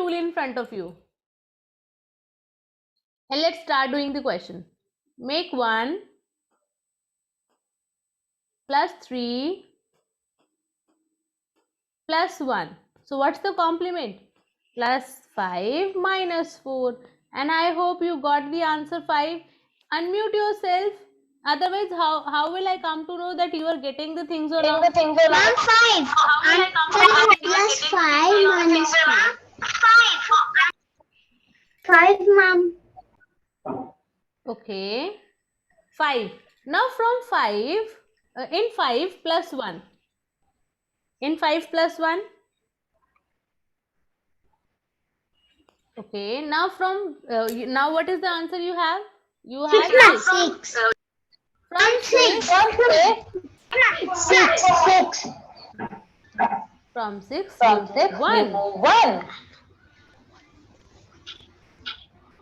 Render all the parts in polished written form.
tool in front of you. And let's start doing the question. Make 1 plus 3 plus 1. So what's the complement? Plus 5 minus 4. And I hope you got the answer 5. Unmute yourself. Otherwise, how will I come to know that you are getting the things or not? Ma'am, 5. Answer plus 5 minus 5. 5, ma'am. Okay. 5. Now from 5, in 5 plus 1. In 5 plus 1. Okay. Now from, now what is the answer you have? You have 6. From 6. 6. From 6, From 6, 1. 1.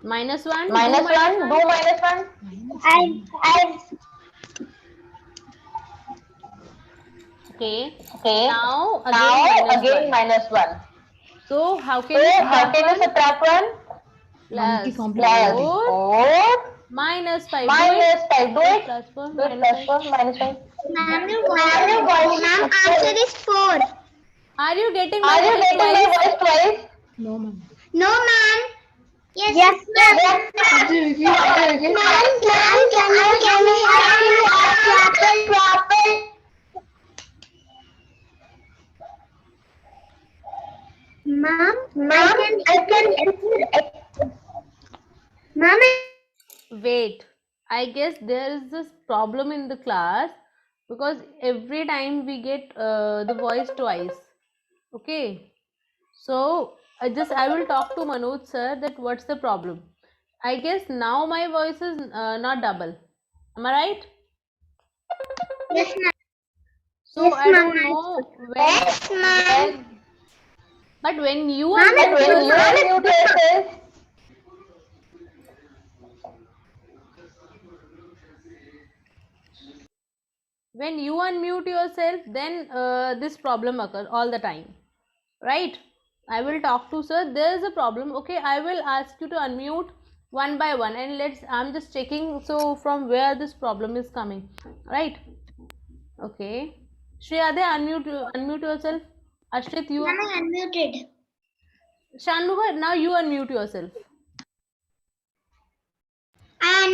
Minus 1. Minus 1. Do minus 1. Okay. Okay. Now Again minus 1. minus 1. So how can So you how can you subtract 1? Plus Plus 4 minus 5. minus 5. Do it. Plus 4 Do it. minus Plus 4 minus 5. Ma'am, answer is 4. Are you getting Are you getting my twice? voice twice? No, ma'am. Yes, Ma'am, Ma'am, can we have apple? Ma'am, Ma'am, Wait. I guess there is this problem in the class because every time we get the voice twice. Okay. So I will talk to Manoj sir that what's the problem. I guess now my voice is not double. Am I right? yes, ma'am. So Yes, I don't ma'am. know when. Yes, ma'am. But when you But unmute when you yourself, unmute yourself, then this problem occurs all the time, right? I will talk to sir. There is a problem. Okay, I will ask you to unmute one by one, and I'm just checking. So from where this problem is coming, right? Okay. Shriyade, unmute yourself. Ashrit, you. Ma'am, I unmuted. Shanmuga, now you unmute yourself. I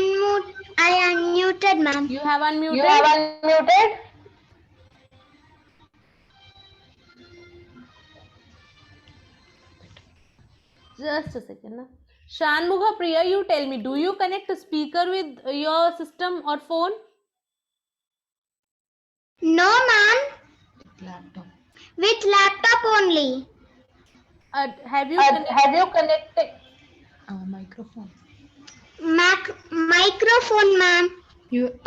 unmuted, ma'am. You have unmuted. you have unmuted. Just a second. Na. Shanmugha Priya, you tell me, do you connect a speaker with your system or phone? No, ma'am. With laptop only. Have you Have you connected? Microphone. Microphone, ma'am. You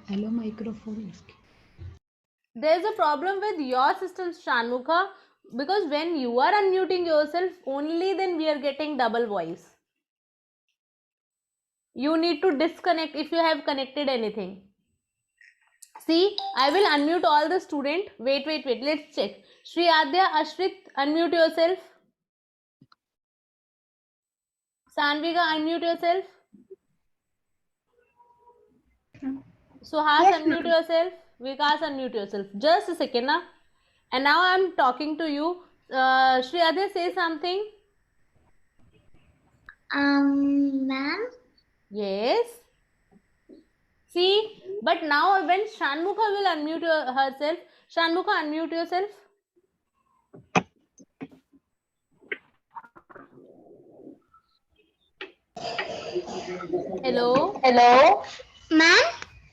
hello microphone. There's a problem with your system, Shanmugha, because when you are unmuting yourself, only then we are getting double voice. You need to disconnect if you have connected anything. See, I will unmute all the student. Wait. Let's check. Shri Adya, Ashrit, unmute yourself. Sanvika, unmute yourself. Suhas, Yes, unmute yourself. Vikas, unmute yourself. Just a second, na. And now I'm talking to you. Shri Adya, say something. Ma'am. Yes. See, but now when Shanmukha will unmute herself, Shanmukha, unmute yourself. Hello. Hello. Ma'am.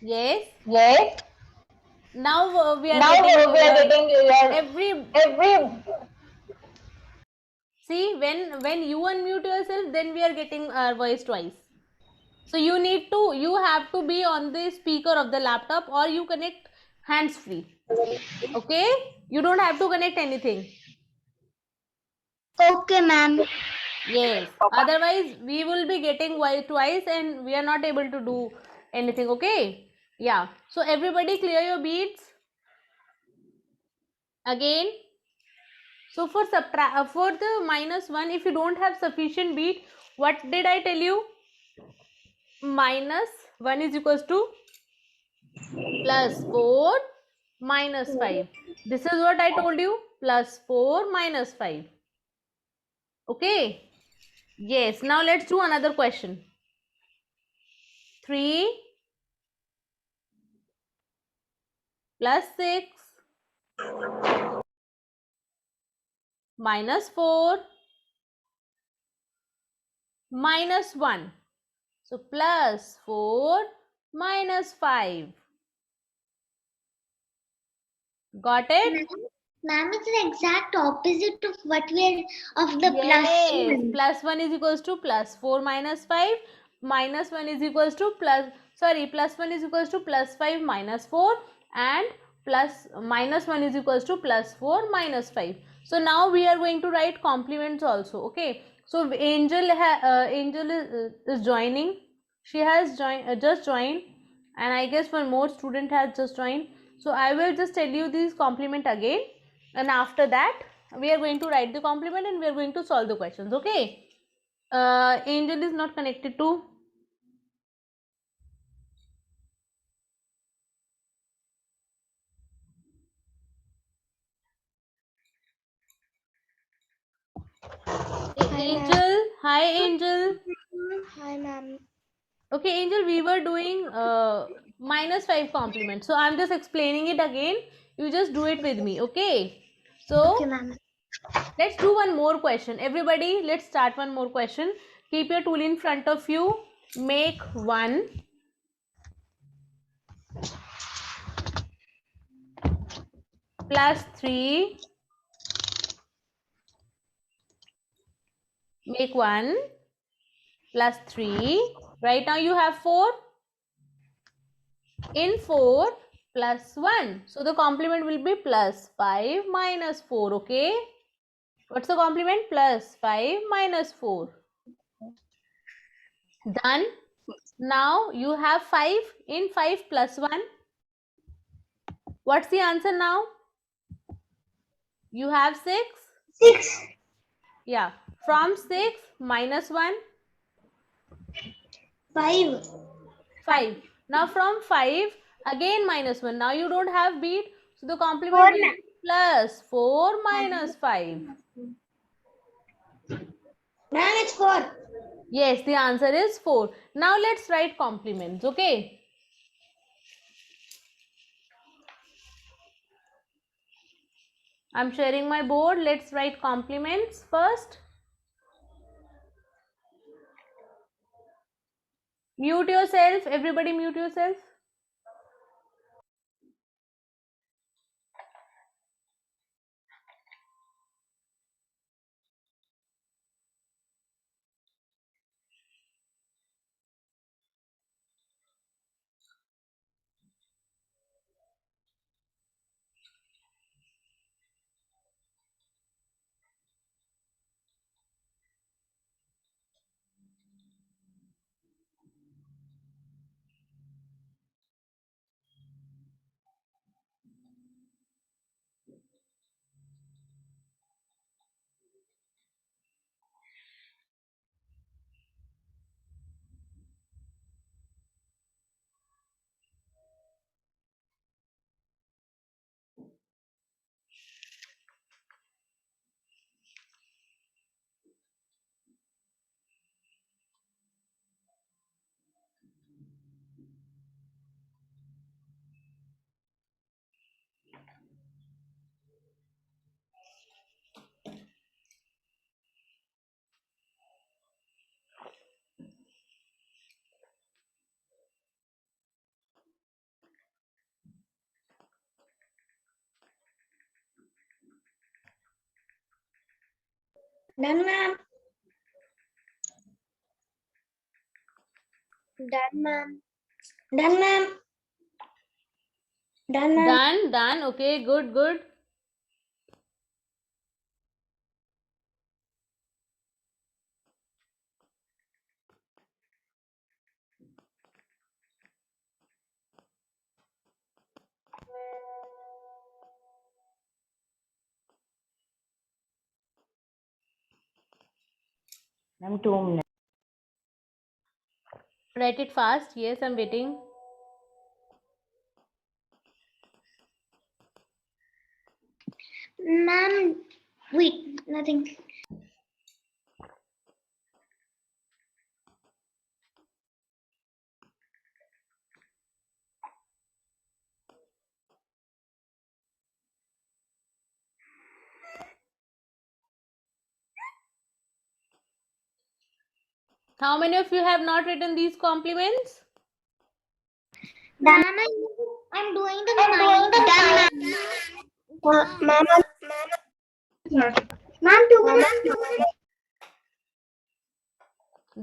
Yes. Yes. Now we are getting your every. See, when you unmute yourself, then we are getting our voice twice. So you have to be on the speaker of the laptop or you connect hands free. Okay? You don't have to connect anything. Okay, ma'am. Yes. Otherwise, we will be getting voice twice and we are not able to do anything. Okay? Yeah. So everybody clear your beads. Again. So for the minus 1, if you don't have sufficient beat, what did I tell you? Minus 1 is equals to plus 4 minus 5. This is what I told you, plus 4 minus 5. Okay. Yes. Now let's do another question. 3 plus 6 minus 4 minus 1. So plus 4 minus 5. Got it? Ma'am, it's the exact opposite of what we are of the Yes. plus. Plus 1 is equals to plus 4 minus 5. Minus 1 is equals to plus 1 is equals to plus 5 minus 4, and plus minus 1 is equals to plus 4 minus 5. So now we are going to write complements also. Okay. So Angel is joining. She has just joined, and I guess one more student has just joined. So I will just tell you this complement again, and after that we are going to write the complement and we are going to solve the questions. Okay. Angel is not connected to. Angel. Hi, Angel. Hi, ma'am. Okay, Angel, we were doing minus 5 complement. So I'm just explaining it again. You just do it with me. Okay. So Okay, ma'am. let's do one more question. Everybody, let's start one more question. Keep your tool in front of you. Make 1 plus 3. Make 1 plus 3. Right now you have 4. In 4 plus 1. So the complement will be plus 5 minus 4. Okay. What's the complement? Plus 5 minus 4. Done. Now you have 5 in 5 plus 1. What's the answer now? You have 6. 6. Yeah. From 6 minus 1. 5. 5. Now from 5 again minus 1. Now you don't have beat. So the complement 4. will be plus 4 minus 5. Ma'am, it's 4. Yes, the answer is 4. Now let's write complements. Okay. I'm sharing my board. Let's write complements first. Mute yourself. Everybody mute yourself. Done, ma'am. Done, ma'am. Done, ma'am. Done, ma'am. Done. Okay, good. Ma'am, 2 minutes. Write it fast. Yes, I'm waiting. Ma'am, wait, nothing. How many of you have not written these compliments? Ma'am, I'm doing the mind. Ma'am, ma'am, 2 minutes.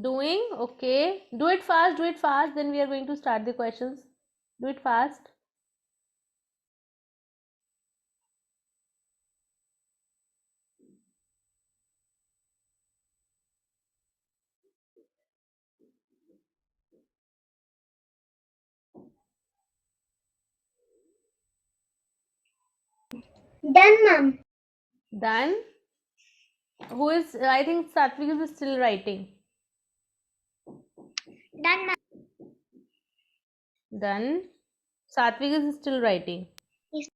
Doing? Okay. Do it fast. Do it fast. Then we are going to start the questions. Do it fast. Done, ma'am. Done. Who is? I think Satvik is still writing. Done, ma'am. Done. Satvik is still writing. Yes.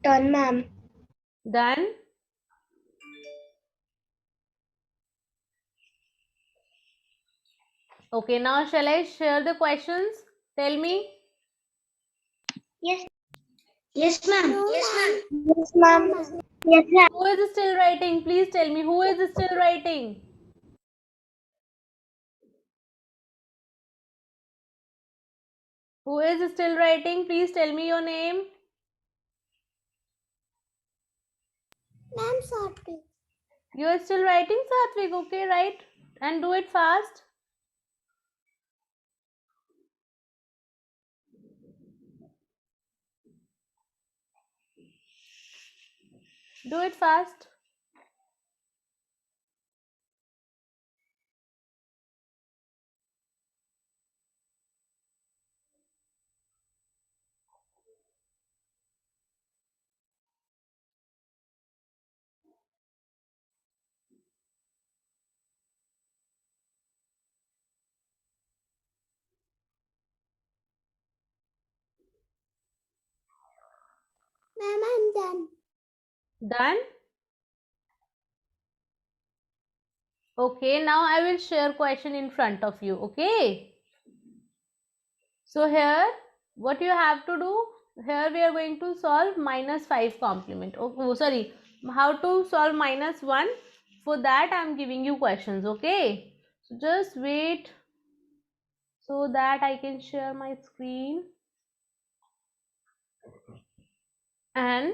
Done, ma'am. Done. Okay. Now shall I share the questions? Tell me. Yes. Yes, ma'am. Yes, ma'am. Yes, ma'am. Yes, ma'am. Who is still writing? Please tell me. Who is still writing? Who is still writing? Please tell me your name. Ma'am, sorry. You are still writing, Satvik. Okay, right. And do it fast. Do it fast. Ma'am, I'm done. Done? Okay, now I will share question in front of you. Okay. So here, what you have to do, here we are going to solve -5 complement. Oh, sorry, how to solve -1. For that, I am giving you questions. Okay. So just wait so that I can share my screen. And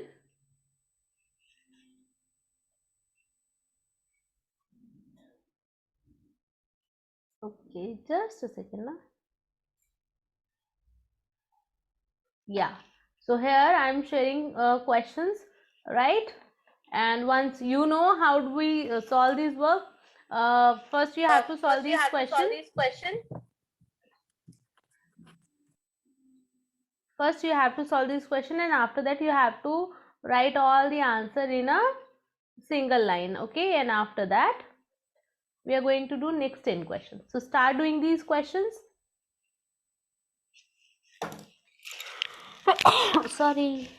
okay, just a second now. Yeah, so here I'm sharing questions, right? And once you know how do we solve this work, first you have to solve this question. First you have to solve this question, and after that you have to write all the answer in a single line. Okay, and after that we are going to do next 10 questions. So start doing these questions. Sorry.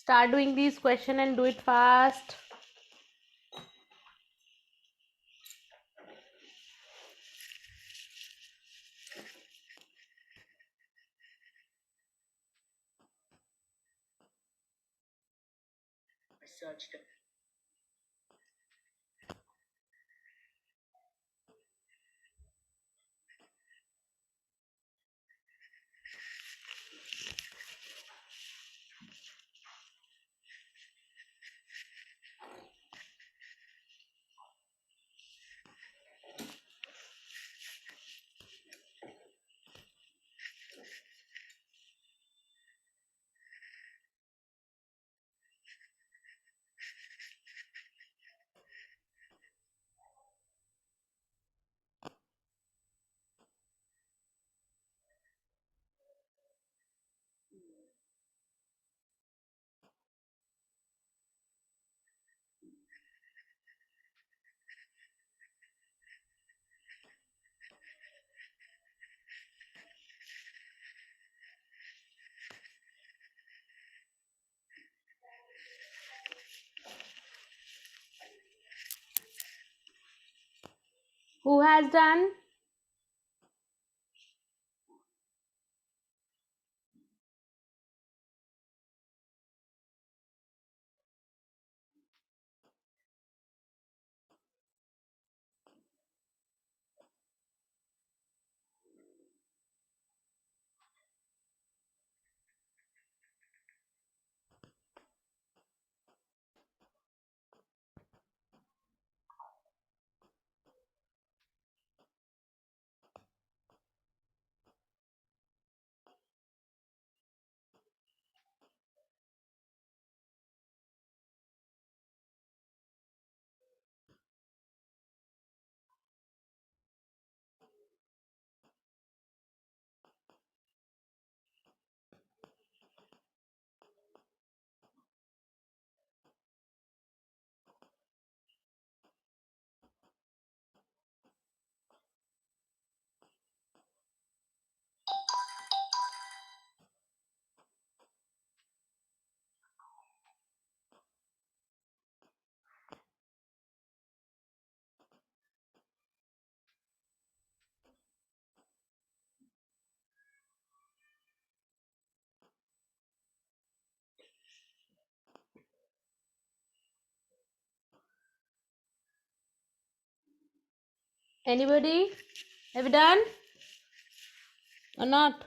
Start doing these question and do it fast. Who has done? Anybody? Have you done or not?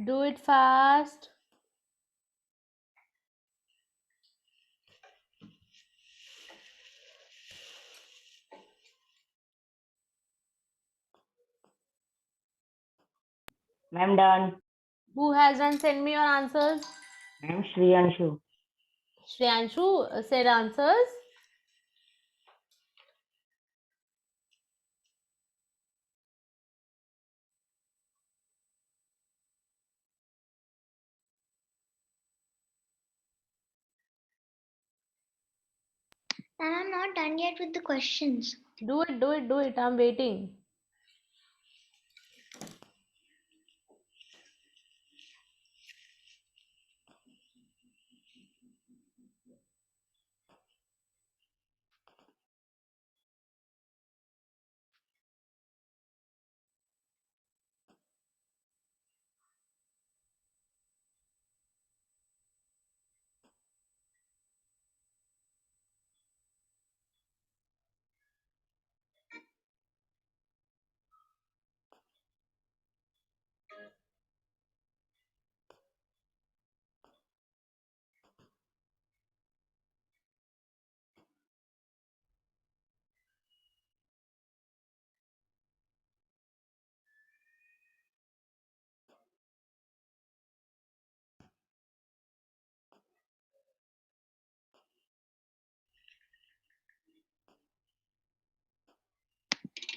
Do it fast. Ma'am done. Who has done? Send me your answers. Ma'am Shriyanshu. Shriyanshu said answers. And I'm not done yet with the questions. Do it, do it, do it. I'm waiting.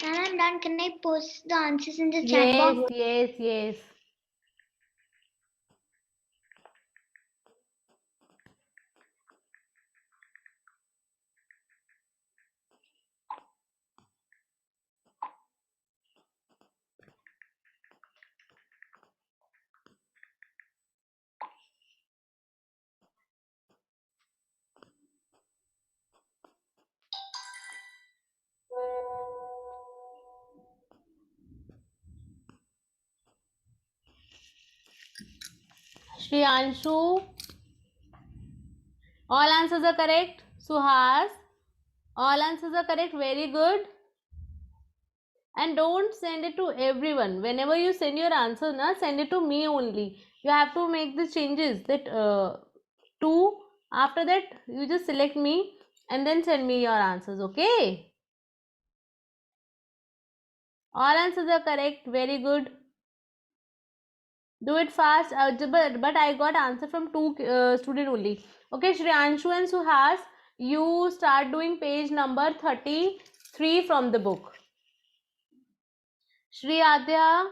And I'm done. Can I post the answers in the chat Yes, box? yes, yes. Shriyanshu, all answers are correct. Suhas, all answers are correct. Very good. And don't send it to everyone. Whenever you send your answer, send it to me only. You have to make the changes that two. After that, you just select me and then send me your answers. Okay. All answers are correct. Very good. Do it fast. But I got answer from two student only. Okay, Shriyanshu and Suhas, you start doing page number 33 from the book. Shri Adya,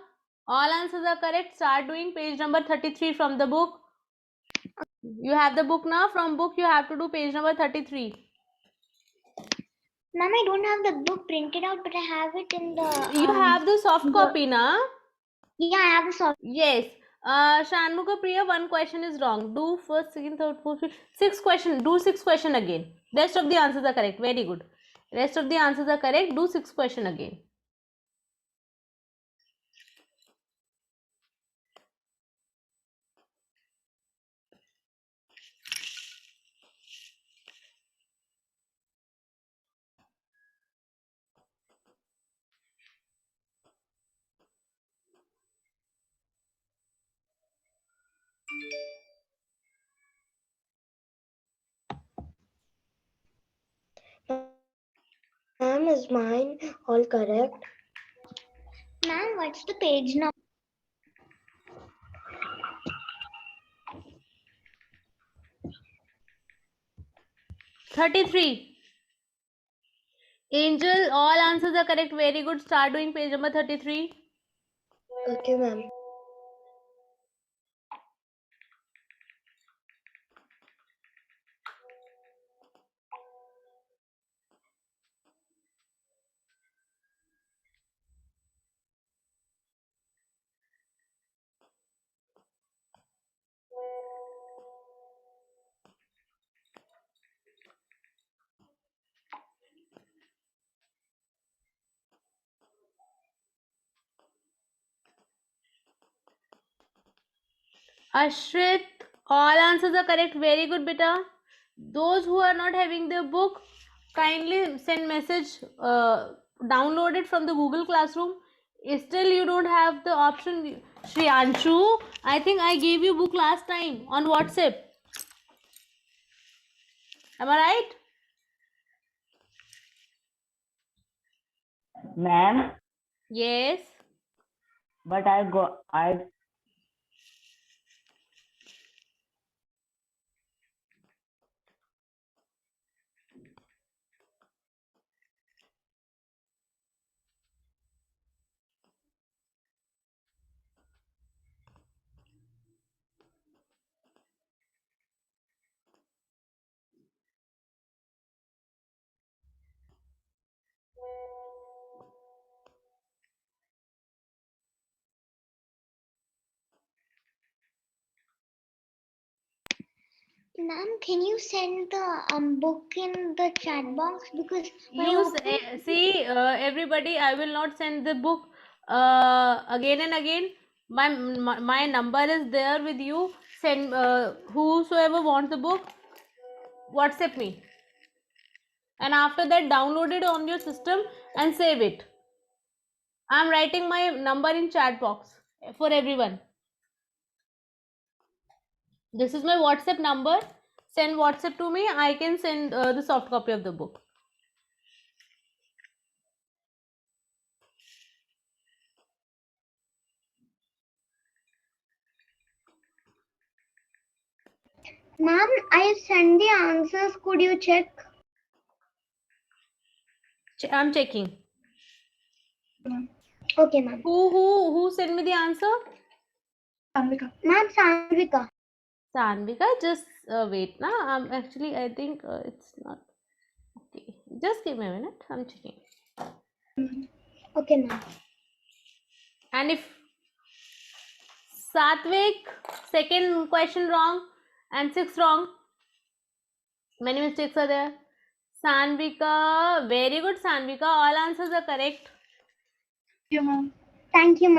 all answers are correct. Start doing page number 33 from the book. You have the book now. From book, you have to do page number 33. Ma'am, I don't have the book printed out, but I have it in the. You have the soft copy, na? Yeah, I have the soft. Yes. Shanmuka Priya, one question is wrong. Do first, second, third, fourth, fifth, six question. Do six question again. Rest of the answers are correct. Very good. Rest of the answers are correct. Do six question again. Ma'am, is mine all correct? Ma'am, what's the page number? 33. Angel, all answers are correct. Very good. Start doing page number 33. Okay, ma'am. Ashrit, all answers are correct. Very good, beta. Those who are not having their book, kindly send message, download it from the Google Classroom. Still, you don't have the option. Shriyanshu, I think I gave you book last time on WhatsApp. Am I right? Ma'am, Yes. but I Ma'am, can you send the book in the chat box? Because See, everybody, I will not send the book again and again. My number is there with you. Send whosoever wants the book, WhatsApp me, and after that download it on your system and save it. I'm writing my number in chat box for everyone. This is my WhatsApp number. Send WhatsApp to me. I can send the soft copy of the book. ma'am, I send the answers. Could you check? I'm checking. Okay, ma'am. Who sent me the answer? Ma'am, Sanvika. Sanvika, just wait. Actually, I think it's not okay. Just give me a minute. I'm checking. Okay, ma'am. And if Satvik, second question wrong and sixth wrong, many mistakes are there. Sanvika, very good, Sanvika. All answers are correct. Thank you, ma'am.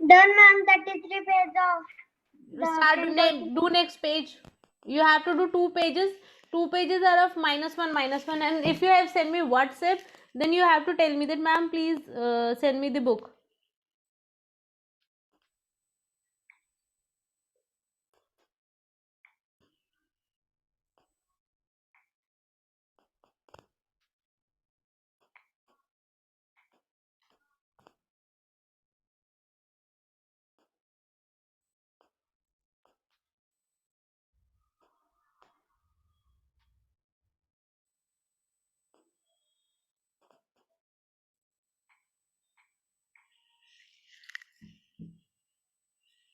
Done, ma'am. 33 page of the Start front name, do next page. You have to do 2 pages. 2 pages are of -1, and if you have sent me WhatsApp, then you have to tell me that, ma'am, please send me the book.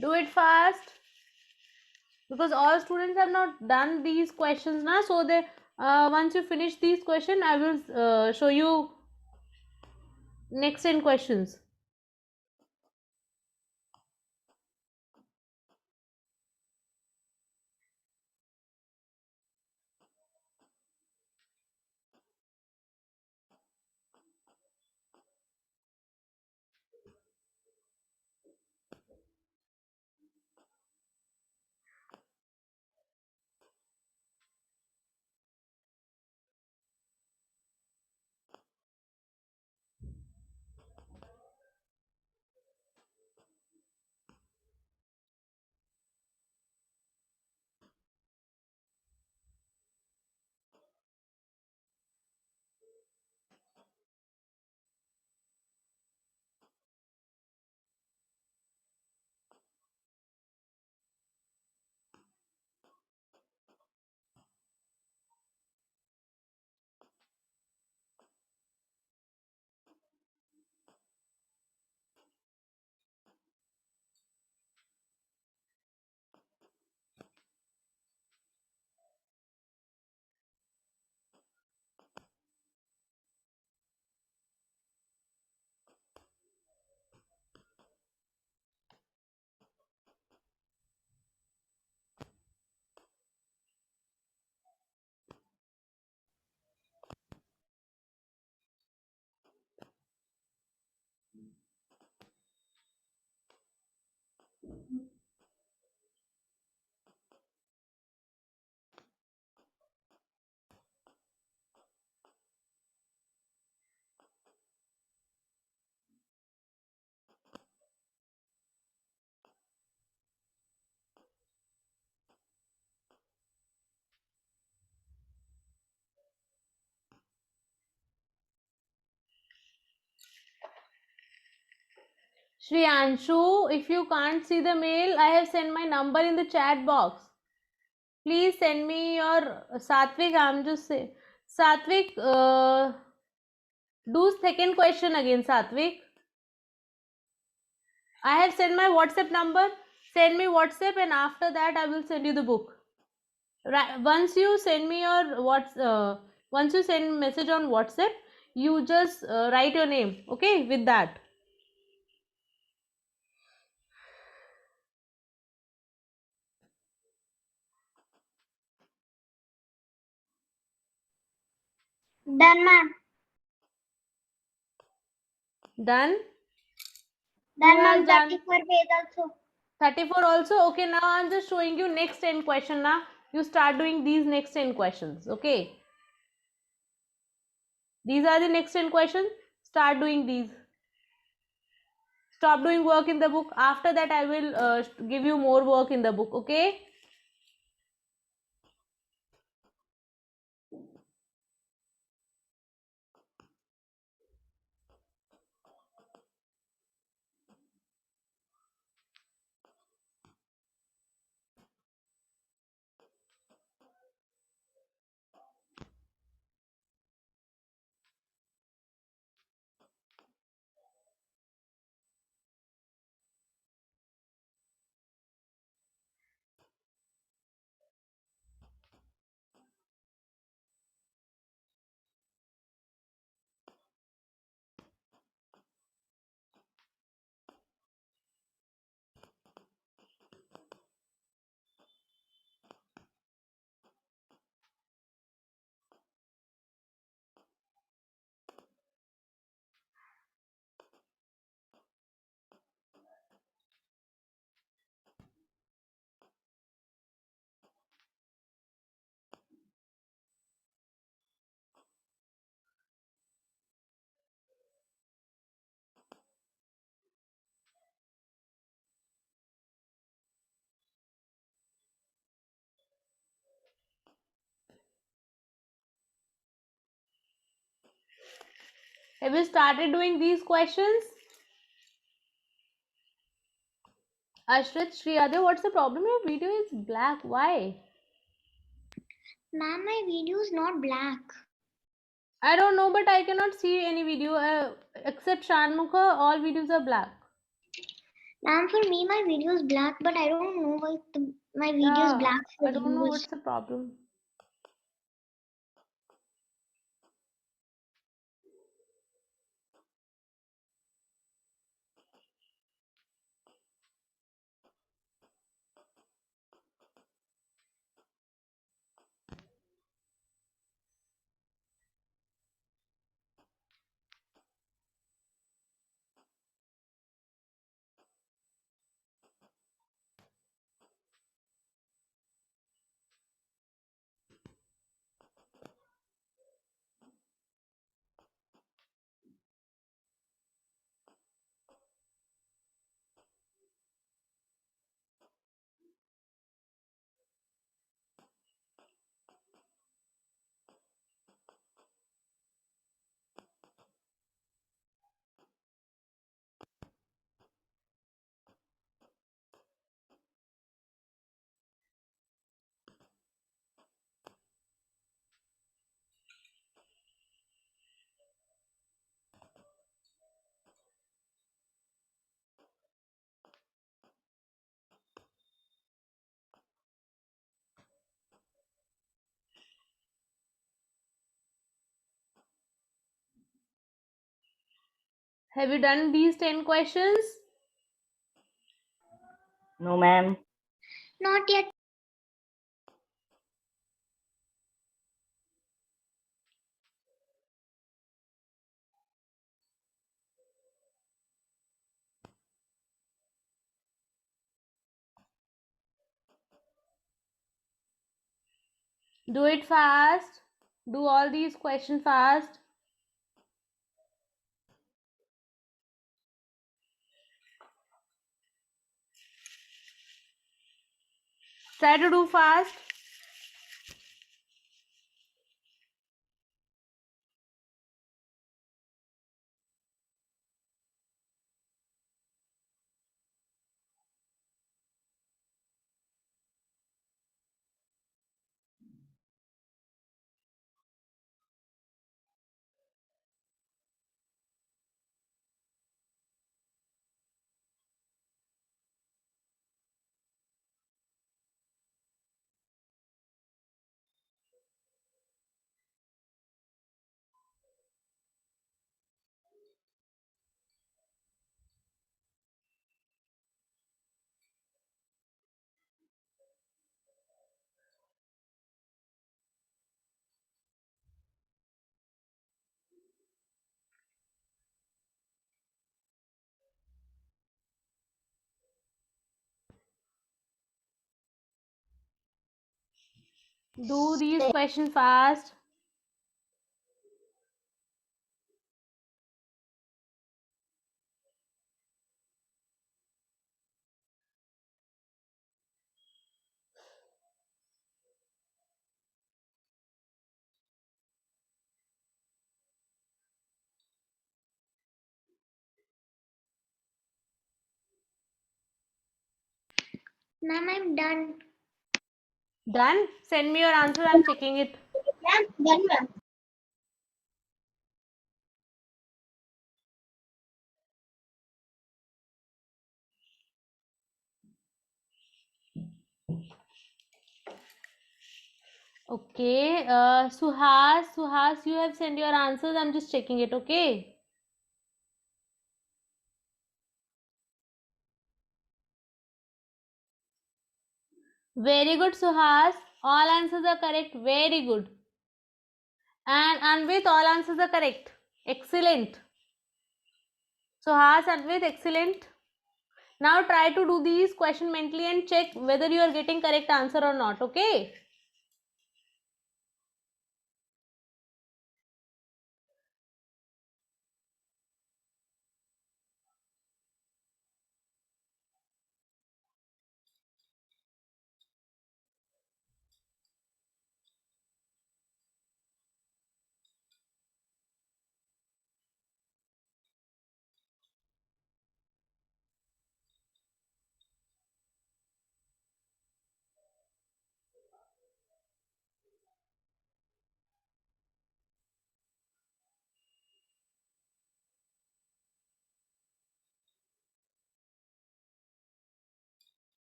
Do it fast, because all students have not done these questions now. So they once you finish these questions, I will show you next 10 questions. Shri Anshu, if you can't see the mail, I have sent my number in the chat box. Please send me your Satvik. I'm just say Satvik. Do second question again, Satvik. I have sent my WhatsApp number. Send me WhatsApp, and after that, I will send you the book. Right. Once you send me your once you send message on WhatsApp, you just write your name. Okay, with that. Done, ma'am. Done. Done, Who ma'am. has done? 34 page also. 34 also. Okay, now I'm just showing you next 10 question. Now you start doing these next 10 questions. Okay, these are the next 10 questions. Start doing these. Stop doing work in the book. After that, I will give you more work in the book. Okay. Have you started doing these questions? Ashrit, Shriyade, what's the problem? Your video is black. Why? Ma'am, my video is not black. I don't know, but I cannot see any video except Shanmukha. All videos are black. Ma'am, for me, my video is black, but I don't know why my video is Yeah, black for I don't know you. what's the problem. Have you done these 10 questions? No, ma'am. Not yet. Do it fast. Do all these questions fast. Try to do fast. Do these questions fast. Ma'am, I'm done. Done? Send me your answer. I'm checking it. Ma'am, done, ma'am. Okay. Suhas, you have sent your answers. I'm just checking it. Okay. Very good, Suhas. All answers are correct. Very good. And Anvit, all answers are correct. Excellent. Suhas, Anvit, excellent. Now try to do these questions mentally and check whether you are getting correct answer or not. Okay.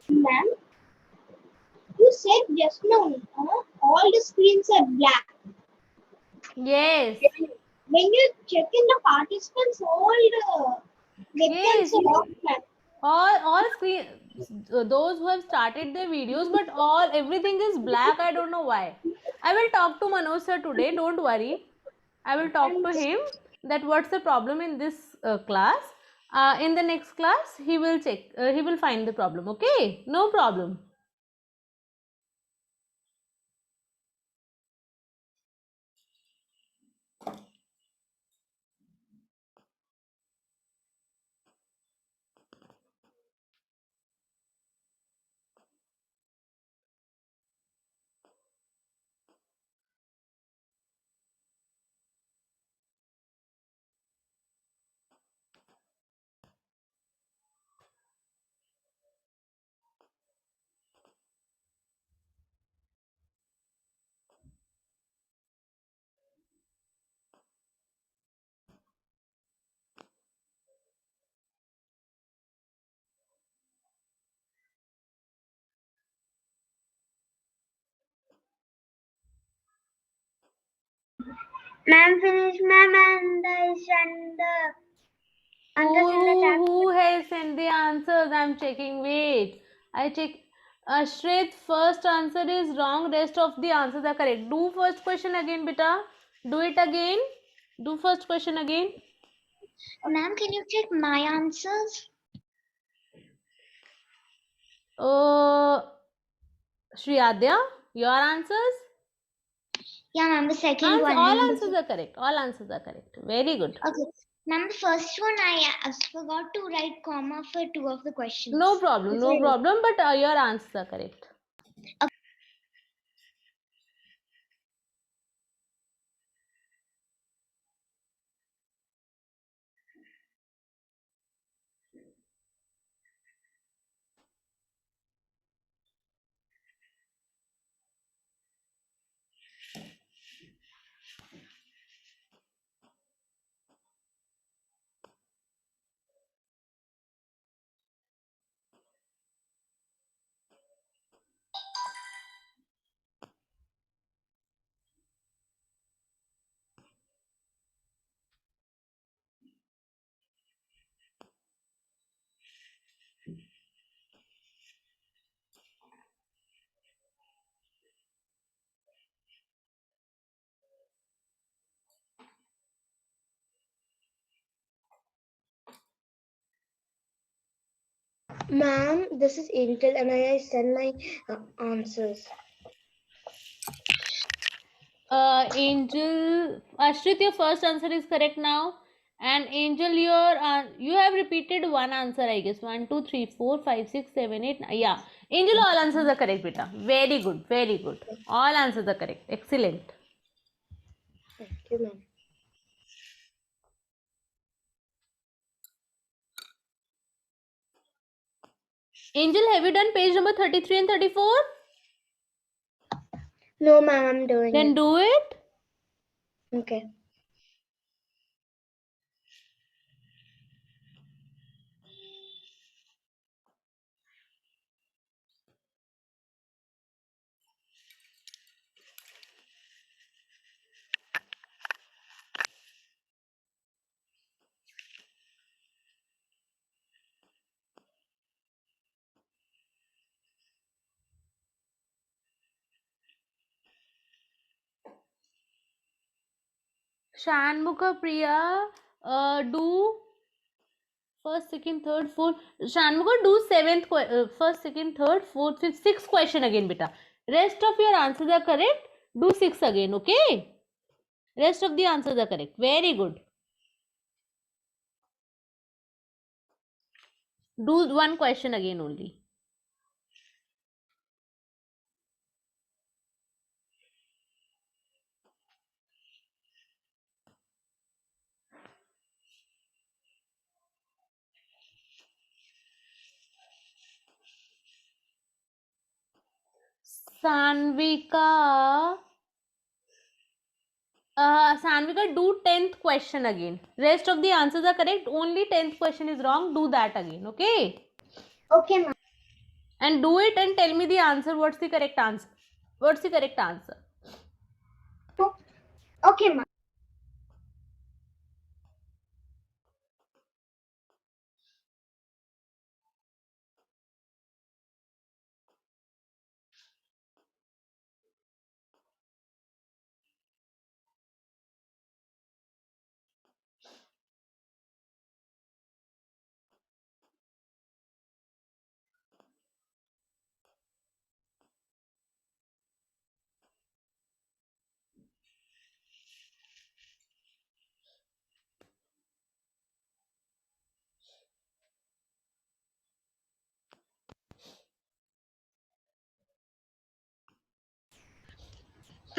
Ma'am, you said just now, all the screens are black. Yes. When you check in the participants, all the webcams Yes. are off, ma'am. All screen, those who have started their videos, but everything is black. I don't know why. I will talk to Manoj sir today. Don't worry. I will talk to him that what's the problem in this class. In the next class, he will check. He will find the problem. Okay, no problem. Ma'am, finish, ma'am, and I send the answers in the chat. Who has sent the answers? I'm checking. Wait, I check. Ashrit, first answer is wrong. Rest of the answers are correct. Do first question again, beta. Do it again. Do first question again. Ma'am, can you check my answers? Shriyadya, your answers? Yeah, ma'am, the second one. All answers are correct. All answers are correct. Very good. Okay. Ma'am, the first one I forgot to write comma for two of the questions. No problem. No problem. But your answers are correct. Ma'am, this is Angel and I send my answers. Angel, Ashrit, your first answer is correct now. And Angel, you have repeated one answer, I guess. 1, 2, 3, 4, 5, 6, 7, 8, 9. Yeah. Angel, all answers are correct, beta. Very good. Very good. All answers are correct. Excellent. Thank you, ma'am. Angel, have you done page number 33 and 34? No, ma'am, I'm doing Then it. do it. Okay. Shanmukha Priya, do first, second, third, fourth. Shanmukha, do first, second, third, fourth, fifth, sixth question again, beta. Rest of your answers are correct. Do six again, okay? Rest of the answers are correct. Very good. Do one question again only. Sanvika. Sanvika, do 10th question again. Rest of the answers are correct. Only 10th question is wrong. Do that again, okay? Okay, ma'am. And do it and tell me the answer. What's the correct answer? What's the correct answer? Okay, ma'am.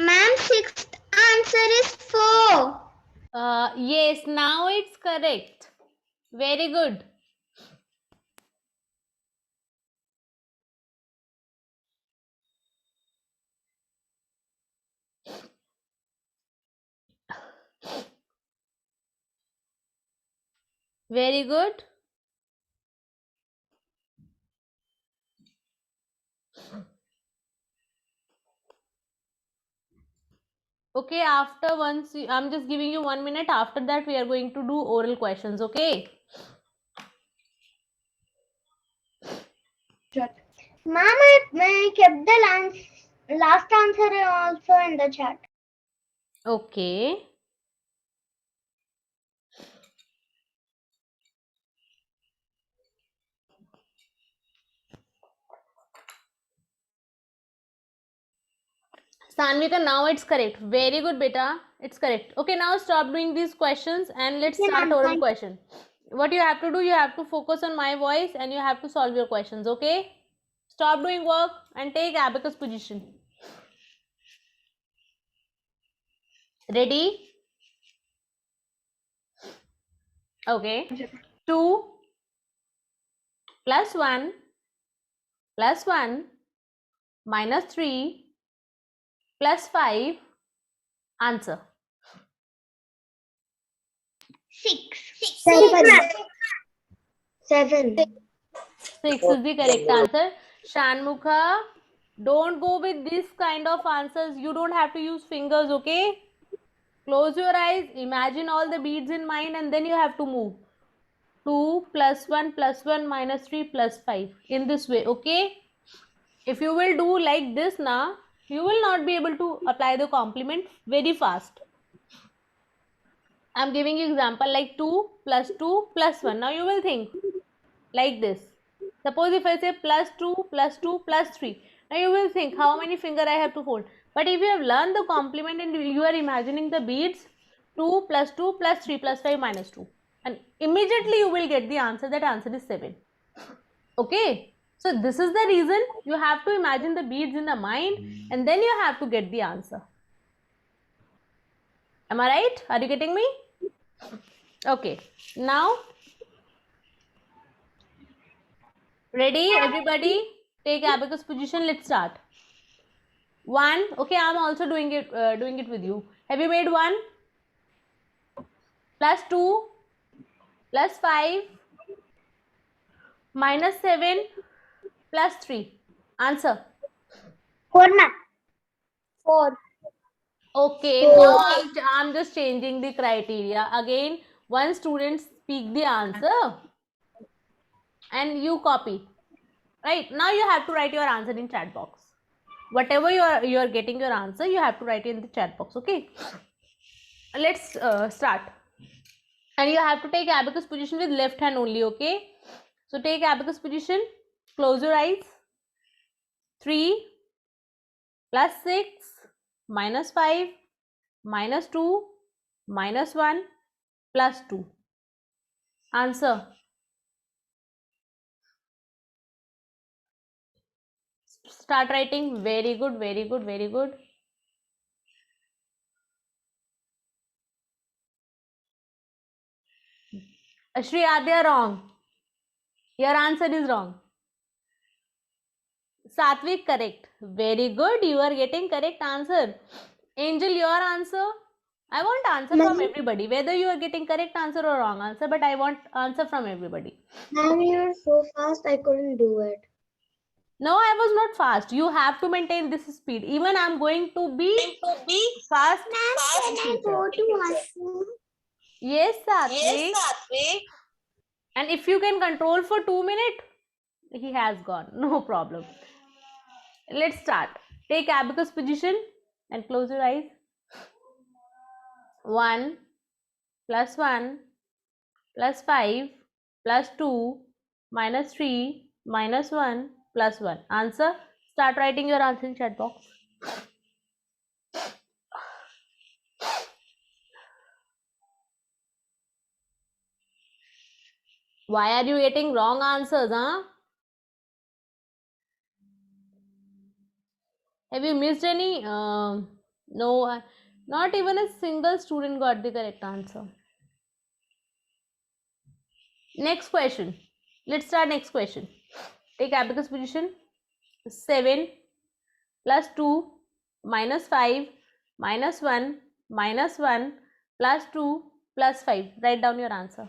Ma'am, sixth answer is 4. Yes, now it's correct. Very good. Very good. Okay, after once I'm just giving you 1 minute. After that, we are going to do oral questions. Okay. Ma'am, I kept the last answer also in the chat. Okay. Sanvika, now it's correct. Very good, beta. It's correct. Okay, now stop doing these questions and let's Yeah, start ma'am, oral thank you. question. What you have to do, you have to focus on my voice and you have to solve your questions. Okay. Stop doing work and take abacus position. Ready? Okay. 2 plus 1 plus 1 minus 3 plus 5. Answer. 6. 7. 6 is the correct answer. Shanmukha, don't go with this kind of answers. You don't have to use fingers, okay? Close your eyes, imagine all the beads in mind, and then you have to move. 2 plus 1 minus 3 plus 5. In this way, okay? If you will do like this now, you will not be able to apply the complement very fast. I'm giving you example like 2 plus 2 plus 1. Now you will think like this. Suppose if I say plus 2 plus 2 plus 3. Now you will think how many finger I have to hold. But if you have learned the complement and you are imagining the beads, 2 plus 2 plus 3 plus 5 minus 2. And immediately you will get the answer. That answer is 7. Okay. So this is the reason you have to imagine the beads in the mind and then you have to get the answer. Am I right? Are you getting me? Okay. Now, ready everybody? Take abacus position. Let's start. 1. Okay, I'm also doing it with you. Have you made 1? Plus 2 plus 5 minus 7 plus 3. Answer. 4, ma'am. 4. Okay, now I'm just changing the criteria. Again, one student speak the answer and you copy. Right, now you have to write your answer in chat box. Whatever you are getting your answer, you have to write it in the chat box. Okay, let's start. And you have to take abacus position with left hand only. Okay, so take abacus position, close your eyes. 3 plus 6 minus 5 minus 2 minus 1 plus 2. Answer. Start writing. Very good, very good, very good. Ashri Adya, wrong. Your answer is wrong. Satvik, correct. Very good. You are getting correct answer. Angel, your answer. I want answer from everybody. Whether you are getting correct answer or wrong answer, but I want answer from everybody. Ma'am, you were so fast, I couldn't do it. No, I was not fast. You have to maintain this speed. Even I'm going to be fast. Can I go to washroom? Yes, Satvik. And if you can control for 2 minutes, he has gone. No problem. Let's start. Take abacus position and close your eyes. 1 plus 1 plus 5 plus 2 minus 3 minus 1 plus 1. Answer. Start writing your answer in chat box. Why are you getting wrong answers, huh? Have you missed any? No, not even a single student got the correct answer. Next question. Let's start next question. Take abacus position. 7 plus 2 minus 5 minus 1 minus 1 plus 2 plus 5. Write down your answer.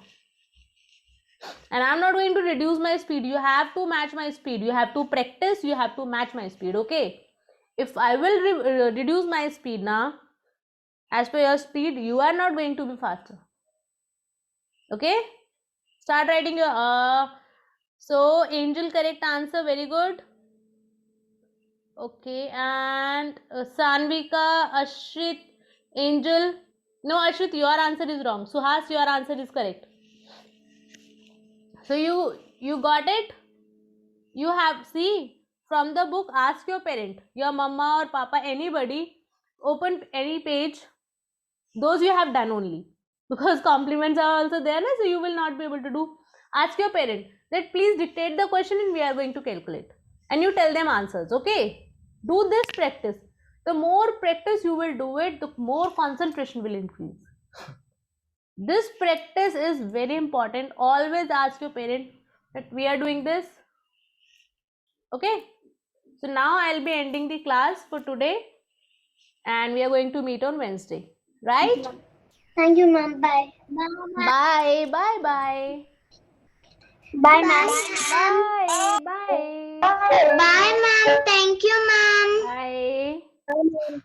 And I'm not going to reduce my speed. You have to match my speed. You have to practice. You have to match my speed. Okay. If I will reduce my speed now, as per your speed, you are not going to be faster. Okay. Start writing your so Angel, correct answer. Very good. Okay. And Sanvika, Ashrit, Angel. No, Ashrit, your answer is wrong. Suhas, your answer is correct. So you got it. You have, see, from the book, ask your parent, your mama or papa, anybody, open any page, those you have done only, because compliments are also there, so you will not be able to do. Ask your parent that please dictate the question and we are going to calculate, and you tell them answers. Okay, do this practice. The more practice you will do it, the more concentration will increase. This practice is very important. Always ask your parent that we are doing this. Okay, so now I'll be ending the class for today, and we are going to meet on Wednesday, right? Thank you, ma'am. Bye. Bye, bye, bye, Bye, ma'am. bye, bye, Bye, ma'am. Thank you, ma'am. bye. Bye, ma'am.